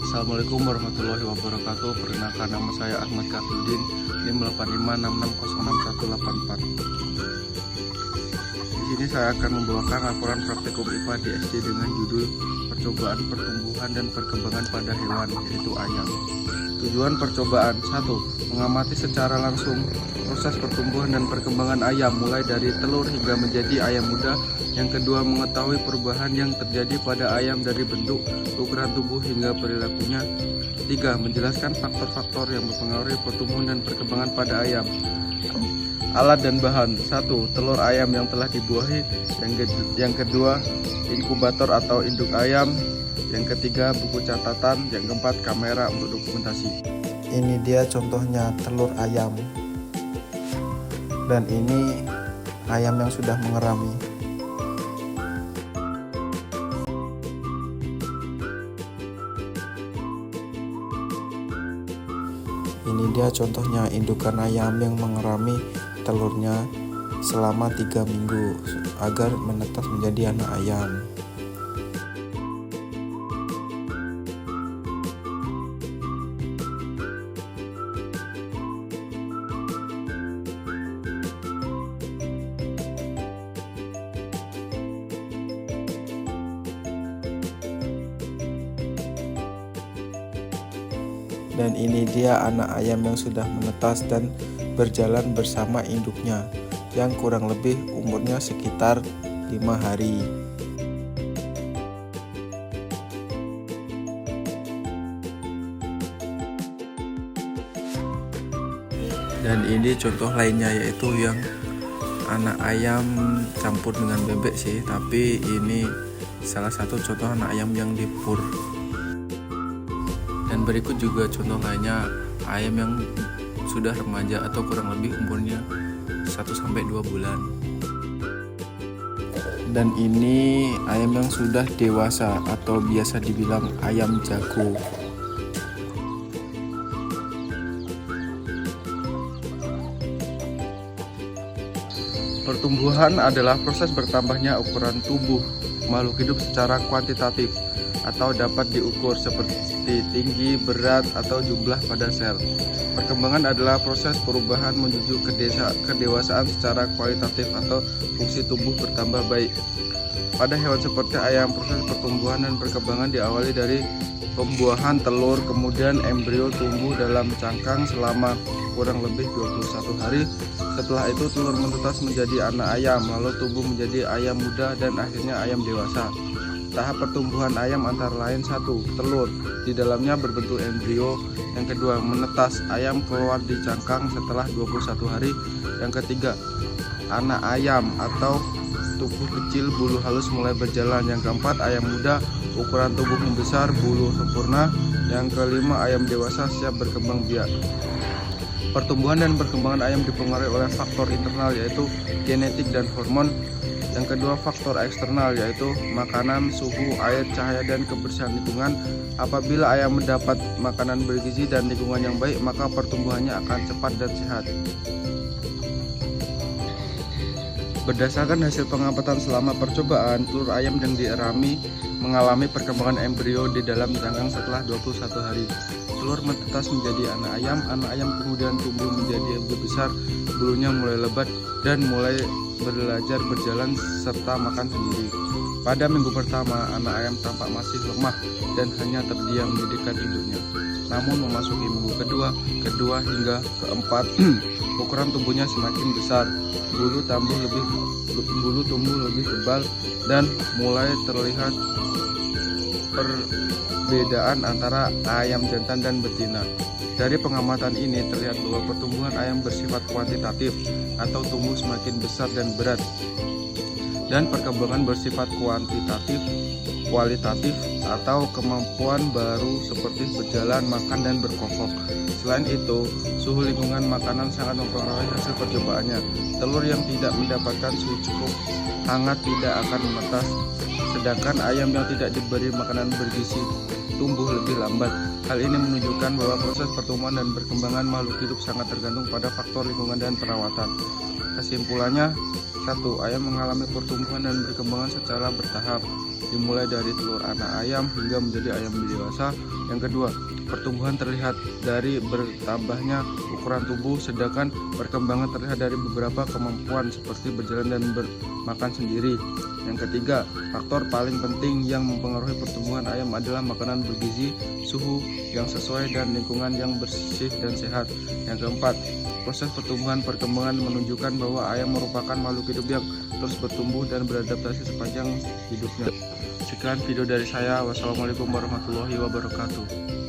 Assalamualaikum warahmatullahi wabarakatuh. Perkenalkan, nama saya Ahmad Kafidin, NIM 8566061184. Di sini saya akan membawakan laporan praktikum IPA di SD dengan judul Percobaan Pertumbuhan dan Perkembangan pada Hewan, yaitu ayam. Tujuan percobaan: 1. Mengamati secara langsung proses pertumbuhan dan perkembangan ayam mulai dari telur hingga menjadi ayam muda. Yang kedua, mengetahui perubahan yang terjadi pada ayam dari bentuk, ukuran tubuh hingga perilakunya. 3. Menjelaskan faktor-faktor yang mempengaruhi pertumbuhan dan perkembangan pada ayam. Alat dan bahan: 1. Telur ayam yang telah dibuahi. Yang kedua, inkubator atau induk ayam. Yang ketiga, buku catatan. Yang keempat, kamera untuk dokumentasi. Ini dia contohnya telur ayam, dan ini ayam yang sudah mengerami. Ini dia contohnya indukan ayam yang mengerami telurnya selama 3 minggu agar menetas menjadi anak ayam. Dan ini dia anak ayam yang sudah menetas dan berjalan bersama induknya, yang kurang lebih umurnya sekitar 5 hari. Dan ini contoh lainnya, yaitu yang anak ayam campur dengan bebek sih, tapi ini salah satu contoh anak ayam yang dipur. Dan berikut juga contoh lainnya, ayam yang sudah remaja atau kurang lebih umurnya 1-2 bulan. Dan ini ayam yang sudah dewasa atau biasa dibilang ayam jago. Pertumbuhan adalah proses bertambahnya ukuran tubuh makhluk hidup secara kuantitatif atau dapat diukur seperti tinggi, berat, atau jumlah pada sel. Perkembangan adalah proses perubahan menuju kedewasaan secara kualitatif atau fungsi tubuh bertambah baik. Pada hewan seperti ayam, proses pertumbuhan dan perkembangan diawali dari pembuahan telur, kemudian embrio tumbuh dalam cangkang selama kurang lebih 21 hari. Setelah itu telur menetas menjadi anak ayam, lalu tumbuh menjadi ayam muda dan akhirnya ayam dewasa. Tahap pertumbuhan ayam antara lain: 1. Telur, di dalamnya berbentuk embrio. Yang kedua, menetas, ayam keluar di cangkang setelah 21 hari. Yang ketiga, anak ayam atau tubuh kecil, bulu halus mulai berjalan. Yang keempat, ayam muda, ukuran tubuh membesar, bulu sempurna. Yang kelima, ayam dewasa siap berkembang biak. Pertumbuhan dan perkembangan ayam dipengaruhi oleh faktor internal, yaitu genetik dan hormon. Yang kedua, faktor eksternal, yaitu makanan, suhu, air, cahaya, dan kebersihan lingkungan. Apabila ayam mendapat makanan bergizi dan lingkungan yang baik, maka pertumbuhannya akan cepat dan sehat. Berdasarkan hasil pengamatan selama percobaan, telur ayam yang dierami mengalami perkembangan embrio di dalam cangkang setelah 21 hari. Telur menetas menjadi anak ayam kemudian tumbuh menjadi lebih besar, bulunya mulai lebat dan mulai belajar berjalan serta makan sendiri. Pada minggu pertama, anak ayam tampak masih lemah dan hanya terdiam di dekat induknya. Namun memasuki minggu kedua hingga keempat, ukuran tubuhnya semakin besar, bulu tumbuh lebih tebal dan mulai terlihat perbedaan antara ayam jantan dan betina. Dari pengamatan ini terlihat bahwa pertumbuhan ayam bersifat kuantitatif atau tumbuh semakin besar dan berat, dan perkembangan bersifat kualitatif atau kemampuan baru seperti berjalan, makan, dan berkokok. Selain itu, suhu lingkungan makanan sangat mempengaruhi hasil percobaannya. Telur yang tidak mendapatkan suhu cukup hangat tidak akan menetas, sedangkan ayam yang tidak diberi makanan bergizi tumbuh lebih lambat. Hal ini menunjukkan bahwa proses pertumbuhan dan perkembangan makhluk hidup sangat tergantung pada faktor lingkungan dan perawatan. Kesimpulannya, 1. Ayam mengalami pertumbuhan dan perkembangan secara bertahap, dimulai dari telur anak ayam hingga menjadi ayam dewasa. Yang kedua, pertumbuhan terlihat dari bertambahnya ukuran tubuh, sedangkan perkembangan terlihat dari beberapa kemampuan seperti berjalan dan bermakan sendiri. Yang ketiga, faktor paling penting yang mempengaruhi pertumbuhan ayam adalah makanan bergizi, suhu yang sesuai, dan lingkungan yang bersih dan sehat. Yang keempat, proses pertumbuhan perkembangan menunjukkan bahwa ayam merupakan makhluk hidup yang terus bertumbuh dan beradaptasi sepanjang hidupnya. Sekian video dari saya. Wassalamualaikum warahmatullahi wabarakatuh.